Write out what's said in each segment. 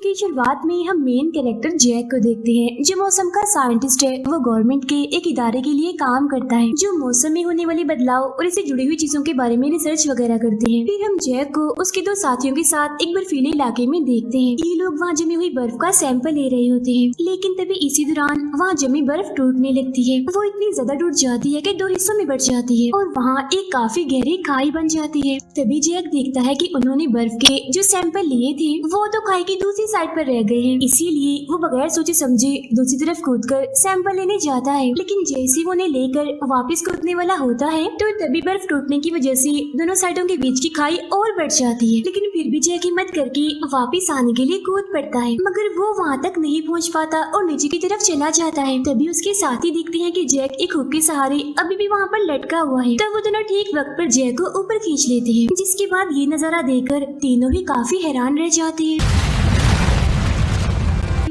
की शुरुआत में हम मेन कैरेक्टर जैक को देखते हैं, जो मौसम का साइंटिस्ट है। वो गवर्नमेंट के एक इदारे के लिए काम करता है जो मौसम में होने वाले बदलाव और इससे जुड़ी हुई चीजों के बारे में रिसर्च वगैरह करते हैं। फिर हम जैक को उसके दो साथियों के साथ एक बर्फीले इलाके में देखते हैं। ये लोग वहाँ जमी हुई बर्फ का सैंपल ले रहे होते हैं, लेकिन तभी इसी दौरान वहाँ जमी बर्फ टूटने लगती है। वो इतनी ज्यादा टूट जाती है कि दो हिस्सों में बढ़ जाती है और वहाँ एक काफी गहरी खाई बन जाती है। तभी जैक देखता है कि उन्होंने बर्फ के जो सैंपल लिए थे वो तो खाई की दूसरी साइड पर रह गए हैं। इसीलिए वो बगैर सोचे समझे दूसरी तरफ कूदकर सैंपल लेने जाता है, लेकिन जैसे वो उन्हें लेकर वापस कूदने वाला होता है तो तभी बर्फ टूटने की वजह से दोनों साइडों के बीच की खाई और बढ़ जाती है। लेकिन फिर भी जैक हिम्मत करके वापस आने के लिए कूद पड़ता है, मगर वो वहाँ तक नहीं पहुँच पाता और नीचे की तरफ चला जाता है। तभी उसके साथी देखते हैं कि जैक एक हुक के सहारे अभी भी वहाँ पर लटका हुआ है। तब वो दोनों ठीक वक्त पर जैक को ऊपर खींच लेते हैं, जिसके बाद ये नजारा देखकर तीनों ही काफी हैरान रह जाते हैं।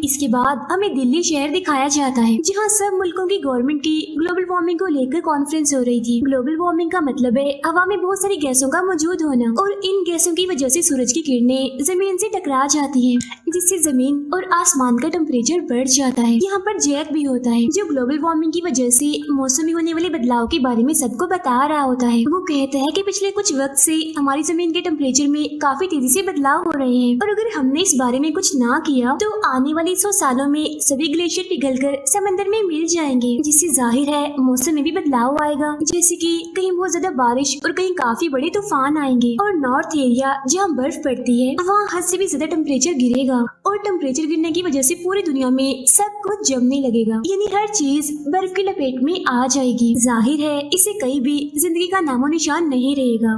इसके बाद हमें दिल्ली शहर दिखाया जाता है, जहाँ सब मुल्कों की गवर्नमेंट की ग्लोबल वार्मिंग को लेकर कॉन्फ्रेंस हो रही थी। ग्लोबल वार्मिंग का मतलब है हवा में बहुत सारी गैसों का मौजूद होना, और इन गैसों की वजह से सूरज की किरणें जमीन से टकरा जाती हैं, जिससे जमीन और आसमान का टेम्परेचर बढ़ जाता है। यहाँ पर जैक भी होता है, जो ग्लोबल वार्मिंग की वजह से मौसम में होने वाले बदलाव के बारे में सबको बता रहा होता है। वो कहता है कि पिछले कुछ वक्त से हमारी जमीन के टेम्परेचर में काफी तेजी से बदलाव हो रहे हैं, और अगर हमने इस बारे में कुछ ना किया तो आने वाले 100 सालों में सभी ग्लेशियर पिघलकर समंदर में मिल जाएंगे, जिससे जाहिर है मौसम में भी बदलाव आएगा। जैसे कि कहीं बहुत ज्यादा बारिश और कहीं काफी बड़े तूफान आएंगे, और नॉर्थ एरिया जहाँ बर्फ पड़ती है वहाँ हद से भी ज्यादा टेम्परेचर गिरेगा, और टेम्परेचर गिरने की वजह से पूरी दुनिया में सब कुछ जमने लगेगा, यानी हर चीज बर्फ की लपेट में आ जाएगी। जाहिर है इससे कहीं भी जिंदगी का नामो निशान नहीं रहेगा।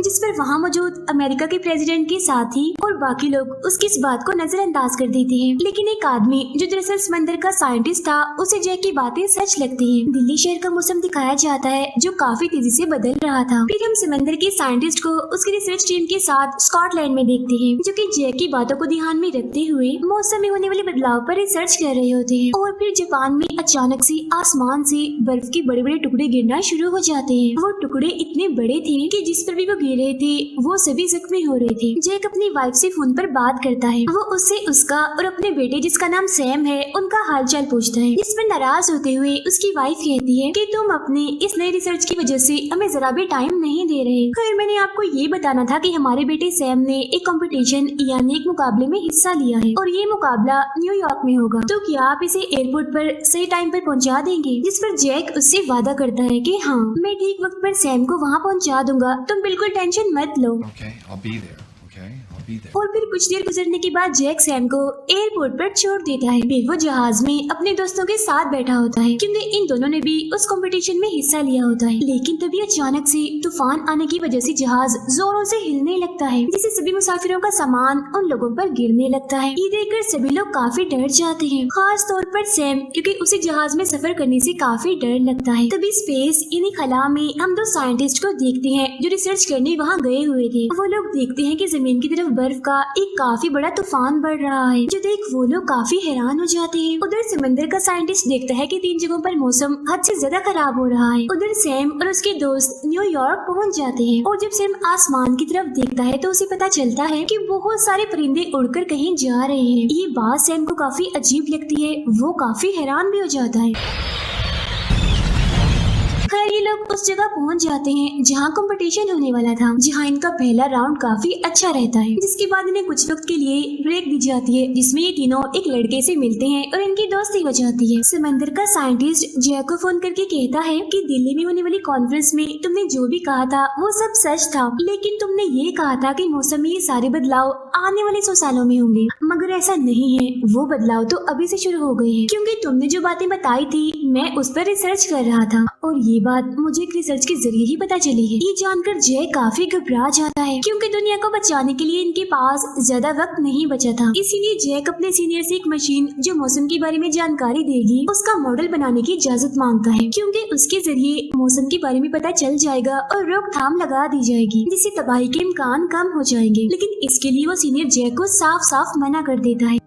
जिस पर वहाँ मौजूद अमेरिका के प्रेसिडेंट के साथी और बाकी लोग उसकी इस बात को नजरअंदाज कर देते हैं, लेकिन एक आदमी जो दरअसल समंदर का साइंटिस्ट था उसे जैक की बातें सच लगती हैं। दिल्ली शहर का मौसम दिखाया जाता है जो काफी तेजी से बदल रहा था। फिर हम समंदर के साइंटिस्ट को उसकी रिसर्च टीम के साथ स्कॉटलैंड में देखते हैं, जो कि जैक की बातों को ध्यान में रखते हुए मौसम में होने वाले बदलाव पर रिसर्च कर रहे होते हैं। और फिर जापान में अचानक से आसमान से बर्फ के बड़े बड़े टुकड़े गिरना शुरू हो जाते हैं। वो टुकड़े इतने बड़े थे कि जिस पर भी वो गिर रहे थे वो सभी जख्मी हो रहे थे। जैक अपनी वाइफ से फोन पर बात करता है। वो उससे उसका और अपने बेटे जिसका नाम सैम है उनका हालचाल पूछता है, जिस पर नाराज होते हुए उसकी वाइफ कहती है कि तुम अपने इस नई रिसर्च की वजह से हमें जरा भी टाइम नहीं दे रहे। खैर मैंने आपको ये बताना था कि हमारे बेटे सैम ने एक कंपटीशन यानी एक मुकाबले में हिस्सा लिया है, और ये मुकाबला न्यूयॉर्क में होगा, तो क्या आप इसे एयरपोर्ट पर सही टाइम पर पहुंचा देंगे। जिस पर जैक उससे वादा करता है कि हाँ मैं ठीक वक्त पर सैम को वहाँ पहुँचा दूंगा, तुम बिल्कुल टेंशन मत लो। Okay, I'll be there. Okay, I'll be there. और फिर कुछ देर गुजरने के बाद जैक सैम को एयरपोर्ट पर छोड़ देता है। फिर वो जहाज में अपने दोस्तों के साथ बैठा होता है, क्योंकि इन दोनों ने भी उस कंपटीशन में हिस्सा लिया होता है। लेकिन तभी अचानक से तूफान आने की वजह से जहाज जोरों से हिलने लगता है, जिससे सभी मुसाफिरों का सामान उन लोगों पर गिरने लगता है। ये देखकर सभी लोग काफी डर जाते हैं, खास तौर पर सैम, क्योंकि उसे जहाज में सफर करने से काफी डर लगता है। तभी स्पेस यानी खला में हम दो साइंटिस्ट को देखते हैं जो रिसर्च करने वहाँ गए हुए थे। वो लोग देखते हैं कि जमीन की तरफ बर्फ का एक काफी बड़ा तूफान बढ़ रहा है, जो देख वो लोग काफी हैरान हो जाते हैं। उधर समंदर का साइंटिस्ट देखता है कि 3 जगहों पर मौसम हद से ज्यादा खराब हो रहा है। उधर सैम और उसके दोस्त न्यूयॉर्क पहुंच जाते हैं, और जब सैम आसमान की तरफ देखता है तो उसे पता चलता है कि बहुत सारे परिंदे उड़कर कहीं जा रहे हैं। ये बात सैम को काफी अजीब लगती है, वो काफी हैरान भी हो जाता है। खैर ये लोग उस जगह पहुंच जाते हैं जहां कंपटीशन होने वाला था, जहां इनका पहला राउंड काफी अच्छा रहता है, जिसके बाद इन्हें कुछ वक्त के लिए ब्रेक दी जाती है, जिसमें ये तीनों एक लड़के से मिलते हैं और इनकी दोस्ती हो जाती है। समंदर का साइंटिस्ट जैक को फोन करके कहता है कि दिल्ली में होने वाली कॉन्फ्रेंस में तुमने जो भी कहा था वो सब सच था, लेकिन तुमने ये कहा था कि मौसम में ये सारे बदलाव आने वाले 100 सालों में होंगे, मगर ऐसा नहीं है। वो बदलाव तो अभी से शुरू हो गए हैं, क्योंकि तुमने जो बातें बताई थी मैं उस पर रिसर्च कर रहा था, और ये बात मुझे एक रिसर्च के जरिए ही पता चली है। ये जानकर जय काफी घबरा जाता है, क्योंकि दुनिया को बचाने के लिए इनके पास ज्यादा वक्त नहीं बचा था। इसीलिए जैक अपने सीनियर से एक मशीन जो मौसम के बारे में जानकारी देगी उसका मॉडल बनाने की इजाजत मांगता है, क्योंकि उसके जरिए मौसम के बारे में पता चल जाएगा और रोकथाम लगा दी जाएगी, जिससे तबाही के इम्कान कम हो जाएंगे। लेकिन इसके लिए वो सीनियर जैक को साफ साफ मना कर देता है।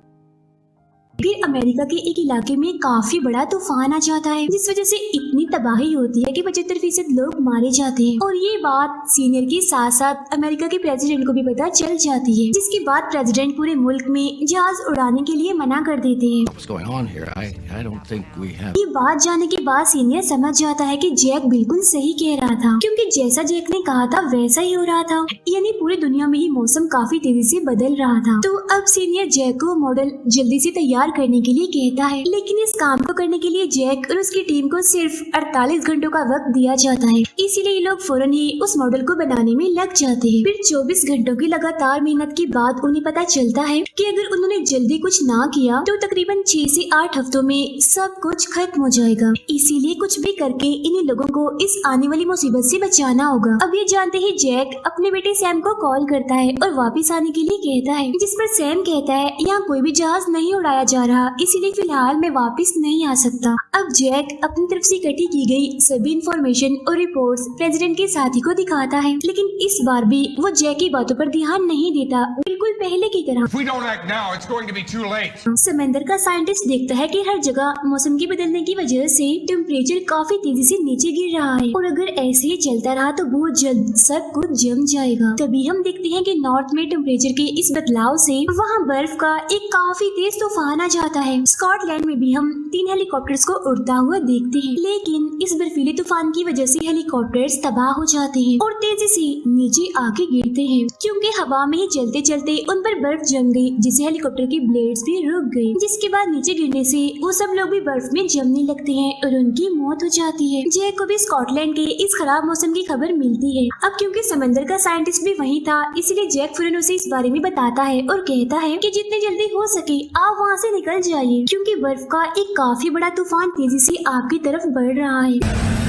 फिर अमेरिका के एक इलाके में काफी बड़ा तूफान आ जाता है, जिस वजह से इतनी तबाही होती है कि 75% लोग मारे जाते हैं। और ये बात सीनियर के साथ साथ अमेरिका के प्रेसिडेंट को भी पता चल जाती है, जिसके बाद प्रेसिडेंट पूरे मुल्क में जहाज उड़ाने के लिए मना कर देते हैं। What's going on here? I don't think we have. ये बात जानने के बाद सीनियर समझ जाता है कि जैक बिल्कुल सही कह रहा था, क्योंकि जैसा जैक ने कहा था वैसा ही हो रहा था, यानी पूरी दुनिया में ही मौसम काफी तेजी से बदल रहा था। तो अब सीनियर जैक को मॉडल जल्दी से तैयार करने के लिए कहता है, लेकिन इस काम को करने के लिए जैक और उसकी टीम को सिर्फ 48 घंटों का वक्त दिया जाता है, इसीलिए लोग फौरन ही उस मॉडल को बनाने में लग जाते हैं। फिर 24 घंटों की लगातार मेहनत के बाद उन्हें पता चलता है कि अगर उन्होंने जल्दी कुछ ना किया तो तकरीबन 6 से 8 हफ्तों में सब कुछ खत्म हो जाएगा। इसीलिए कुछ भी करके इन्हीं लोगों को इस आने वाली मुसीबत से बचाना होगा। अब ये जानते ही जैक अपने बेटे सैम को कॉल करता है और वापस आने के लिए कहता है, जिस पर सैम कहता है यहाँ कोई भी जहाज नहीं उड़ाया जा रहा, इसीलिए फिलहाल मैं वापस नहीं आ सकता। अब जैक अपनी तरफ से इकट्ठी की गई सभी इंफॉर्मेशन और रिपोर्ट्स प्रेसिडेंट के साथी को दिखाता है, लेकिन इस बार भी वो जैक की बातों पर ध्यान नहीं देता, बिल्कुल पहले की तरह। If we don't act now, it's going to be too late. समंदर का साइंटिस्ट देखता है कि हर जगह मौसम के बदलने की वजह से टेम्परेचर काफी तेजी से नीचे गिर रहा है और अगर ऐसे ही चलता रहा तो बहुत जल्द सब कुछ जम जाएगा। तभी हम देखते हैं कि नॉर्थ में टेम्परेचर के इस बदलाव से वहाँ बर्फ का एक काफी तेज तूफान आ जाता है। स्कॉटलैंड में भी हम 3 हेलीकॉप्टर्स को उड़ता हुआ देखते हैं, लेकिन इस बर्फीले तूफान की वजह से हेलीकॉप्टर्स तबाह हो जाते हैं और तेजी से नीचे आके गिरते हैं, क्योंकि हवा में ही चलते चलते उन पर बर्फ जम गई, जिससे हेलीकॉप्टर की ब्लेड्स भी रुक गई, जिसके बाद नीचे गिरने से वो सब लोग भी बर्फ में जमने लगते हैं और उनकी मौत हो जाती है। जैक को भी स्कॉटलैंड के इस खराब मौसम की खबर मिलती है। अब क्योंकि समंदर का साइंटिस्ट भी वहीं था, इसलिए जैक फौरन उसे इस बारे में बताता है और कहता है कि जितने जल्दी हो सके आप वहाँ से निकल जाइए, क्योंकि बर्फ का एक काफी बड़ा तूफान तेजी से आपकी तरफ बढ़ रहा है।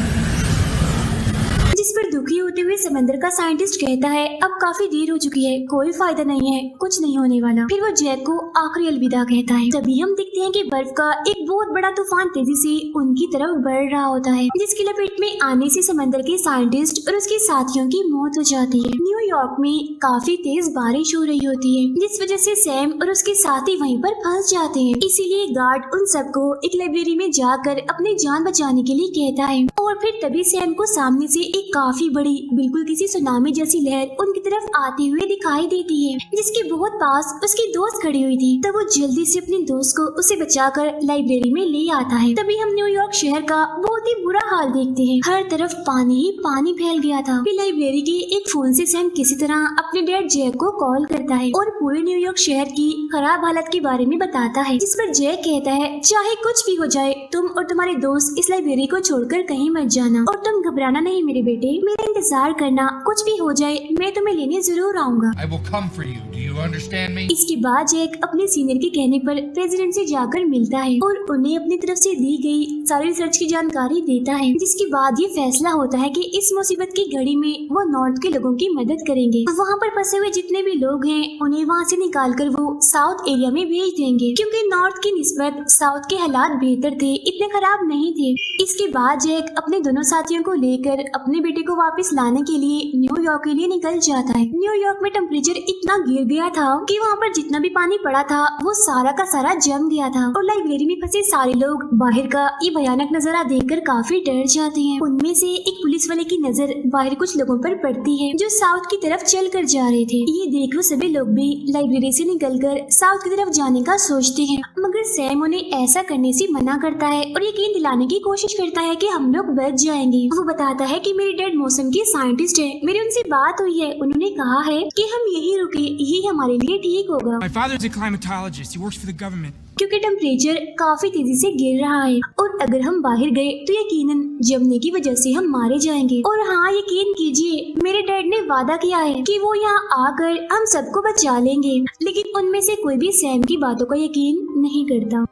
जिस पर दुखी होते हुए समंदर का साइंटिस्ट कहता है अब काफी देर हो चुकी है, कोई फायदा नहीं है, कुछ नहीं होने वाला। फिर वो जैक को आखिरी अलविदा कहता है। तभी हम देखते हैं कि बर्फ का एक बहुत बड़ा तूफान तेजी से उनकी तरफ बढ़ रहा होता है, जिसकी लपेट में आने से समंदर के साइंटिस्ट और उसके साथियों की मौत हो जाती है। न्यूयॉर्क में काफी तेज बारिश हो रही होती है, जिस वजह से सैम और उसके साथी वहीं पर फंस जाते हैं। इसीलिए गार्ड उन सबको एक लाइब्रेरी में जाकर अपनी जान बचाने के लिए कहता है और फिर तभी सैम को सामने से एक काफी बड़ी बिल्कुल किसी सुनामी जैसी लहर उनकी तरफ आते हुए दिखाई देती है, जिसके बहुत पास उसकी दोस्त खड़ी हुई थी। तब वो जल्दी से अपने दोस्त को उसे बचाकर लाइब्रेरी में ले आता है। तभी हम न्यूयॉर्क शहर का बहुत ही बुरा हाल देखते हैं, हर तरफ पानी ही पानी फैल गया था। फिर लाइब्रेरी के एक फोन से सैम किसी तरह अपने डैड जैक को कॉल करता है और पूरे न्यूयॉर्क शहर की खराब हालत के बारे में बताता है, जिस पर जैक कहता है चाहे कुछ भी हो जाए तुम और तुम्हारे दोस्त इस लाइब्रेरी को छोड़कर कहीं मत जाना और तुम घबराना नहीं मेरे बेटे, मेरा इंतजार करना, कुछ भी हो जाए मैं तुम्हें लेने जरूर आऊंगा। I will come for you. Do you understand me? इसके बाद जैक अपने सीनियर के कहने पर प्रेसिडेंट से जाकर मिलता है और उन्हें अपनी तरफ से दी गई सारी रिसर्च की जानकारी देता है, जिसके बाद ये फैसला होता है कि इस मुसीबत की घड़ी में वो नॉर्थ के लोगों की मदद करेंगे। वहाँ पर फंसे हुए जितने भी लोग हैं उन्हें वहाँ से निकालकर वो साउथ एरिया में भेज देंगे, क्योंकि नॉर्थ की निस्बत साउथ के हालात बेहतर थे, इतने खराब नहीं थे। इसके बाद जैक अपने दोनों साथियों को लेकर अपने बेटे को वापस लाने के लिए न्यूयॉर्क के लिए निकल जाता है। न्यूयॉर्क में टेम्परेचर इतना गिर गया था कि वहाँ पर जितना भी पानी पड़ा था वो सारा का सारा जम गया था और लाइब्रेरी में फंसे सारे लोग बाहर का ये भयानक नजारा देखकर काफी डर जाते हैं। उनमें से एक पुलिस वाले की नजर बाहर कुछ लोगों पर पड़ती है जो साउथ की तरफ चल कर जा रहे थे। ये देख वो सभी लोग भी लाइब्रेरी से निकलकर साउथ की तरफ जाने का सोचते हैं, मगर सैम उन्हें ऐसा करने से मना करता है और यकीन दिलाने की कोशिश करता है कि हम लोग बच जाएंगे। वो बताता है कि मेरे डैड मौसम के साइंटिस्ट है, मेरी उनसे बात हुई है, उन्होंने कहा है कि हम यही रुके, यही हमारे लिए ठीक होगा। My father's a climatologist. He works for the government. क्योंकि टेम्परेचर काफी तेजी से गिर रहा है और अगर हम बाहर गए तो यकीनन जमने की वजह से हम मारे जाएंगे। और हाँ, यकीन कीजिए मेरे डैड ने वादा किया है कि वो यहाँ आकर हम सबको बचा लेंगे, लेकिन उनमें से कोई भी सैम की बातों का यकीन नहीं करता।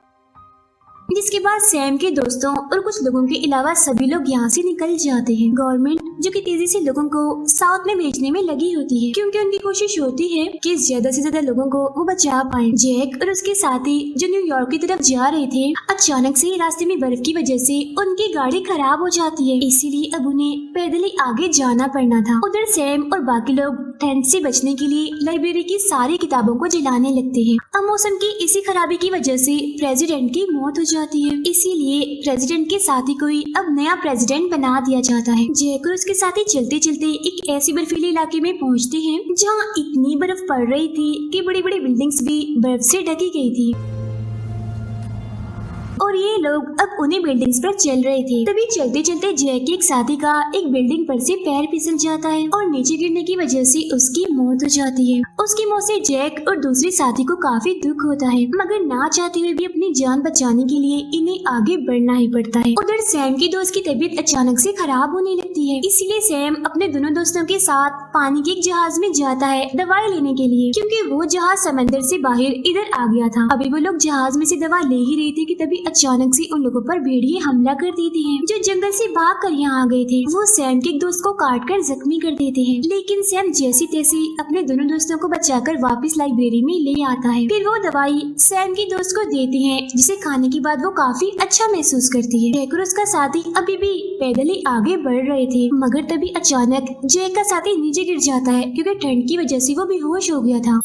जिसके बाद सैम के दोस्तों और कुछ लोगों के अलावा सभी लोग यहाँ से निकल जाते हैं। गवर्नमेंट जो कि तेजी से लोगों को साउथ में भेजने में लगी होती है, क्योंकि उनकी कोशिश होती है कि ज्यादा से ज्यादा लोगों को वो बचा पाए। जैक और उसके साथी जो न्यूयॉर्क की तरफ जा रहे थे, अचानक से रास्ते में बर्फ की वजह से उनकी गाड़ी खराब हो जाती है, इसीलिए अब उन्हें पैदल ही आगे जाना पड़ना था। उधर सैम और बाकी लोग ठंड से बचने के लिए लाइब्रेरी की सारी किताबों को जलाने लगते हैं। अब मौसम की इसी खराबी की वजह से प्रेसिडेंट की मौत हो जाती है, इसीलिए प्रेसिडेंट के साथी को ही अब नया प्रेसिडेंट बना दिया जाता है। जैक और उसके साथी चलते चलते एक ऐसी बर्फीले इलाके में पहुंचते हैं जहां इतनी बर्फ पड़ रही थी कि बड़ी बड़ी बिल्डिंग्स भी बर्फ से ढकी गई थी और ये लोग अब उन्हीं बिल्डिंग्स पर चल रहे थे। तभी चलते चलते जैक के एक साथी का एक बिल्डिंग पर से पैर फिसल जाता है और नीचे गिरने की वजह से उसकी मौत हो जाती है। उसकी मौत से जैक और दूसरे साथी को काफी दुख होता है, मगर ना चाहते हुए भी अपनी जान बचाने के लिए इन्हें आगे बढ़ना ही पड़ता है। उधर सैम की दोस्त की तबीयत अचानक से खराब होने लगती है, इसीलिए सैम अपने दोनों दोस्तों के साथ पानी के एक जहाज में जाता है दवाई लेने के लिए, क्योंकि वो जहाज समंदर से बाहर इधर आ गया था। अभी वो लोग जहाज में से दवा ले ही रहे थे कि तभी अचानक से उन लोगों पर भेड़िए हमला कर देते हैं जो जंगल से भाग कर यहाँ आ गए थे। वो सैम के एक दोस्त को काट कर जख्मी कर देते हैं, लेकिन सैम जैसी तैसी अपने दोनों दोस्तों को बचाकर वापस लाइब्रेरी में ले आता है। फिर वो दवाई सैम की दोस्त को देते हैं, जिसे खाने के बाद वो काफी अच्छा महसूस करती है। जैक और उसका साथी अभी भी पैदल ही आगे बढ़ रहे थे, मगर तभी अचानक जैक का साथी नीचे गिर जाता है, क्योंकि ठंड की वजह से वो बेहोश हो गया था।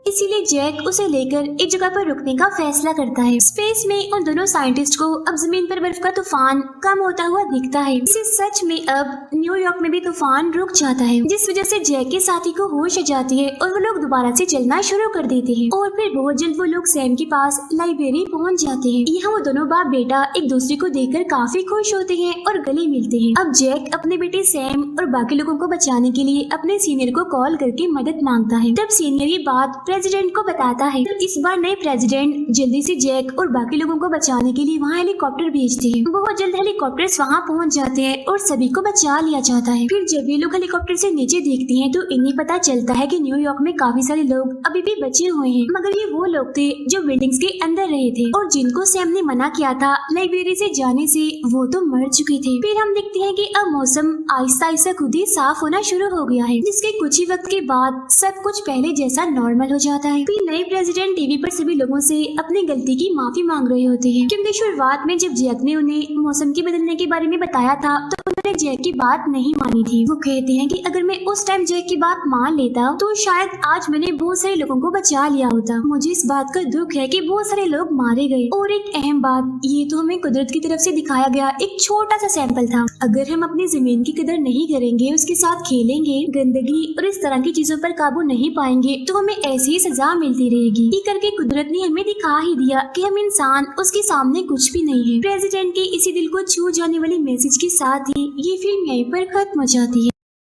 इसीलिए जैक उसे लेकर एक जगह पर रुकने का फैसला करता है। स्पेस में उन दोनों साइंटिस्ट को अब जमीन पर बर्फ का तूफान कम होता हुआ दिखता है। इसे सच में अब न्यूयॉर्क में भी तूफान रुक जाता है, जिस वजह से जैक के साथी को होश आ जाती है और वो लोग दोबारा से चलना शुरू कर देते हैं। और फिर बहुत जल्द वो लोग सैम के पास लाइब्रेरी पहुंच जाते हैं। यहाँ वो दोनों बाप बेटा एक दूसरे को देखकर काफी खुश होते हैं और गले मिलते हैं। अब जैक अपने बेटे सैम और बाकी लोगों को बचाने के लिए अपने सीनियर को कॉल करके मदद मांगता है। तब सीनियर ये बात प्रेसिडेंट को बताता है। तो इस बार नए प्रेसिडेंट जल्दी से जैक और बाकी लोगों को बचाने के लिए वहाँ हेलीकॉप्टर भेजते हैं। बहुत जल्द हेलीकॉप्टर्स वहाँ पहुँच जाते हैं और सभी को बचा लिया जाता है। फिर जब ये लोग हेलीकॉप्टर से नीचे देखते हैं तो इन्हें पता चलता है कि न्यूयॉर्क में काफी सारे लोग अभी भी बचे हुए हैं, मगर ये वो लोग थे जो बिल्डिंग्स के अंदर रहे थे और जिनको सैम ने मना किया था लाइब्रेरी से जाने से, वो तो मर चुके थे। फिर हम देखते हैं कि अब मौसम आहिस्ता आहिस्ता खुद ही साफ होना शुरू हो गया है, जिसके कुछ ही वक्त के बाद सब कुछ पहले जैसा नॉर्मल हो जाता है। फिर नए प्रेसिडेंट टीवी पर सभी लोगों से अपनी गलती की माफी मांग रहे होते हैं, क्योंकि शुरुआत में जब जैक ने उन्हें मौसम के बदलने के बारे में बताया था तो उन्होंने जैक की बात नहीं मानी थी। वो कहते हैं कि अगर मैं उस टाइम जैक की बात मान लेता तो शायद आज मैंने बहुत सारे लोगों को बचा लिया होता। मुझे इस बात का दुख है कि बहुत सारे लोग मारे गए। और एक अहम बात, ये तो हमें कुदरत की तरफ से दिखाया गया एक छोटा सा सैंपल था। अगर हम अपनी जमीन की कदर नहीं करेंगे, उसके साथ खेलेंगे, गंदगी और इस तरह की चीजों पर काबू नहीं पाएंगे तो हमें ऐसी ही सजा मिलती रहेगी। ये करके कुदरत ने हमें दिखा ही दिया कि हम इंसान उसके सामने कुछ भी नहीं है। प्रेसिडेंट के इसी दिल को छू जाने वाली मैसेज के साथ ही ये फिल्म यहीं पर खत्म हो जाती है।